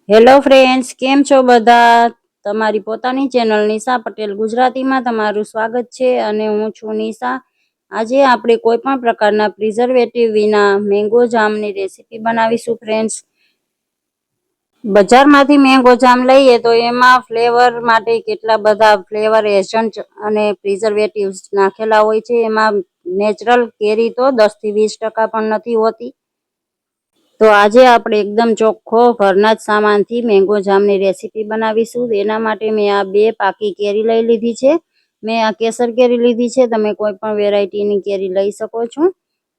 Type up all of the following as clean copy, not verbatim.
Hello friends, કેમ છો બધા? તમારી પોતાની ચેનલ નિશા પટેલ ગુજરાતીમાં તમારું સ્વાગત છે અને હું છું નિશા. આજે આપણે કોઈ પણ પ્રકારના પ્રિઝર્વેટિવ વિના મેંગો જામની રેસીપી બનાવીશું ફ્રેન્ડ્સ. બજારમાંથી મેંગો જામ લઈએ તો એમાં ફ્લેવર માટે કેટલા બધા ફ્લેવર એજન્ટ અને પ્રિઝર્વેટિવ્સ નાખેલા હોય છે. એમાં નેચરલ કેરી તો 10 થી 20% પણ નથી હોતી. તો આજે આપણે એકદમ ચોખ્ખો ઘરના જ સામાનથી મેંગો જામની રેસીપી બનાવીશું. એના માટે મેં આ 2 પાકી કેરી લઈ લીધી છે. મેં આ કેસર કેરી લીધી છે. તમે કોઈ પણ વેરાયટીની કેરી લઈ શકો છો,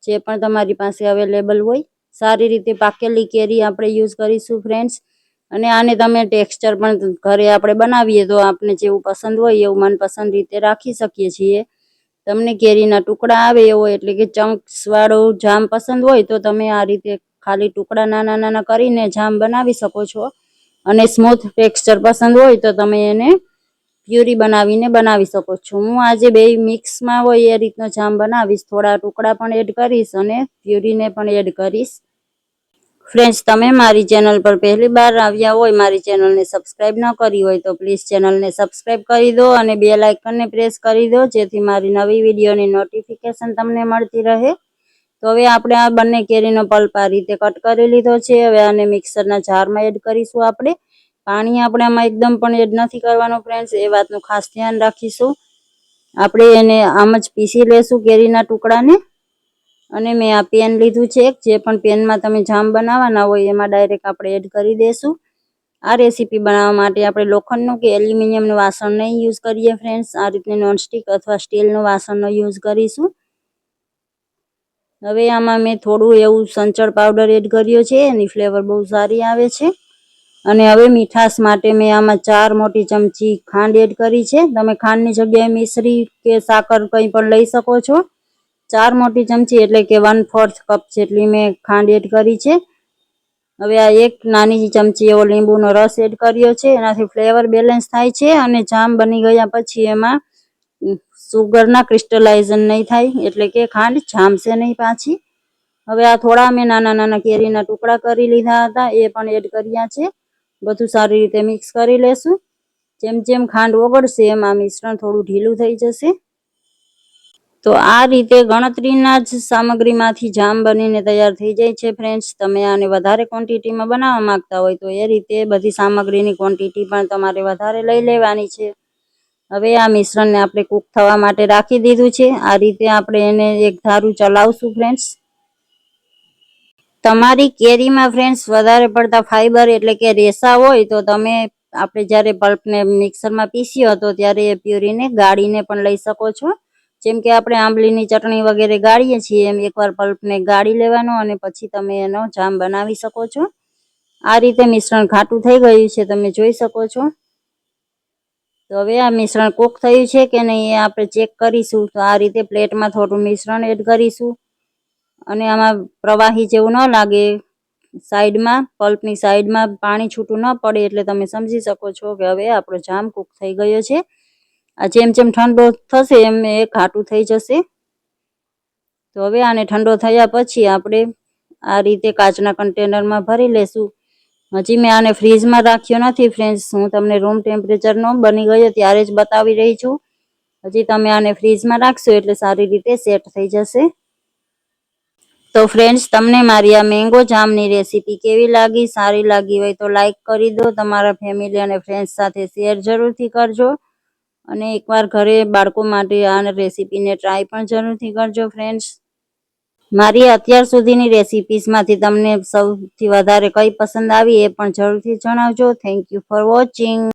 જે પણ તમારી પાસે અવેલેબલ હોય. સારી રીતે પાકેલી કેરી આપણે યુઝ કરીશું ફ્રેન્ડ્સ. અને આને તમે ટેક્સચર પણ ઘરે આપણે બનાવીએ તો આપણે જેવું પસંદ હોય એવું મનપસંદ રીતે રાખી શકીએ છીએ. તમને કેરીના ટુકડા આવે એવો એટલે કે ચંક્સ વાળો જામ પસંદ હોય તો તમે આ રીતે ખાલી ટુકડા નાના નાના કરીને જામ બનાવી શકો છો. અને સ્મૂથ ટેક્સચર પસંદ હોય તો તમે એને પ્યુરી બનાવીને બનાવી શકો છો. હું આજે બે મિક્સમાં હોય એ રીતનો જામ બનાવીશ. થોડા ટુકડા પણ એડ કરીશ અને પ્યુરીને પણ એડ કરીશ. ફ્રેન્ડ્સ, તમે મારી ચેનલ પર પહેલી વાર આવ્યા હોય, મારી ચેનલને સબસ્ક્રાઇબ ન કરી હોય તો પ્લીઝ ચેનલને સબસ્ક્રાઇબ કરી દો અને બેલ આઇકનને પ્રેસ કરી દો, જેથી મારી નવી વિડીયોની નોટિફિકેશન તમને મળતી રહે. તો હવે આપણે આ બંને કેરીનો પલ્પ આ રીતે કટ કરી લીધો છે. હવે આને મિક્સરના જારમાં એડ કરીશું આપણે. પાણી આપણે આમાં એકદમ પણ એડ નથી કરવાનું ફ્રેન્ડ્સ, એ વાતનું ખાસ ધ્યાન રાખીશું. આપણે એને આમ જ પીસી લેશું કેરીના ટુકડાને. અને મેં આ પેન લીધું છે, જે પણ પેનમાં તમે જામ બનાવવાના હોય એમાં ડાયરેક્ટ આપણે એડ કરી દેશું. આ રેસીપી બનાવવા માટે આપણે લોખંડનું કે એલ્યુમિનિયમનું વાસણ નહીં યુઝ કરીએ ફ્રેન્ડ્સ. આ રીતે નોનસ્ટિક અથવા સ્ટીલનું વાસણનો યુઝ કરીશું. હવે આમાં મેં થોડું એવું સંચળ પાવડર એડ કર્યો છે, એની ફ્લેવર બહુ સારી આવે છે. અને હવે મીઠાશ માટે મેં આમાં 4 મોટી ચમચી ખાંડ એડ કરી છે. તમે ખાંડની જગ્યાએ મિશ્રી કે સાકર કંઈ પણ લઈ શકો છો. 4 મોટી ચમચી એટલે કે 1/4 કપ જેટલી મેં ખાંડ એડ કરી છે. હવે આ 1 નાની ચમચી એવો લીંબુનો રસ એડ કર્યો છે. એનાથી ફ્લેવર બેલેન્સ થાય છે અને જામ બની ગયા પછી એમાં સુગરના ક્રિસ્ટલાઇઝન નહીં થાય, એટલે કે ખાંડ જામશે નહીં પાછી. હવે આ થોડા મેં નાના નાના કેરીના ટુકડા કરી લીધા હતા, એ પણ એડ કર્યા છે. બધું સારી રીતે મિક્સ કરી લેશું. જેમ જેમ ખાંડ ઓગળશે એમ આ મિશ્રણ થોડું ઢીલું થઈ જશે. તો આ રીતે ગણતરીના જ સામગ્રીમાંથી જામ બનીને તૈયાર થઈ જાય છે ફ્રેન્ડ્સ. તમે આને વધારે ક્વોન્ટિટીમાં બનાવવા માંગતા હોય તો એ રીતે બધી સામગ્રીની ક્વોન્ટિટી પણ તમારે વધારે લઈ લેવાની છે. હવે આ મિશ્રણને આપણે કૂક થવા માટે રાખી દીધું છે. આ રીતે આપણે એને એક ધારું ચલાવશું ફ્રેન્ડ્સ. તમારી કેરીમાં ફ્રેન્ડ્સ વધારે પડતા ફાઈબર એટલે કે રેસા હોય તો તમે આપણે જ્યારે પલ્પને મિક્સરમાં પીસ્યો હતો ત્યારે એ પ્યુરીને ગાળીને પણ લઈ શકો છો. જેમ કે આપણે આંબલીની ચટણી વગેરે ગાળીએ છીએ એમ એકવાર પલ્પને ગાળી લેવાનો અને પછી તમે એનો જામ બનાવી શકો છો. આ રીતે મિશ્રણ ઘાટું થઈ ગયું છે, તમે જોઈ શકો છો. તો હવે આ મિશ્રણ કૂક થયું છે કે નહીં એ આપણે ચેક કરીશું. તો આ રીતે પ્લેટમાં થોડું મિશ્રણ એડ કરીશું અને આમાં પ્રવાહી જેવું ન લાગે, સાઈડમાં પલ્પની સાઈડમાં પાણી છૂટું ન પડે એટલે તમે સમજી શકો છો કે હવે આપણો જામ કૂક થઈ ગયો છે. આ જેમ જેમ ઠંડો થશે એમ એ ઘાટું થઈ જશે. તો હવે આને ઠંડો થયા પછી આપણે આ રીતે કાચના કન્ટેનરમાં ભરી લેશું. હજી મેં આને ફ્રીજમાં રાખ્યો નથી ફ્રેન્ડ્સ, હું તમને રૂમ ટેમ્પરેચરનો બની ગયો ત્યારે જ બતાવી રહી છું. હજી તમે આને ફ્રીજમાં રાખશો એટલે સારી રીતે સેટ થઈ જશે. તો ફ્રેન્ડ્સ, તમને મારી આ મેંગો જામની રેસીપી કેવી લાગી? સારી લાગી હોય તો લાઈક કરી દો. તમારા ફેમિલી અને ફ્રેન્ડ્સ સાથે શેર જરૂરથી કરજો. અને એકવાર ઘરે બાળકો માટે આ રેસીપીને ટ્રાય પણ જરૂરથી કરજો ફ્રેન્ડ્સ. મારી અત્યાર સુધીની રેસીપીસમાંથી તમને સૌથી વધારે કઈ પસંદ આવી એ પણ જરૂરથી જણાવજો. Thank you for watching.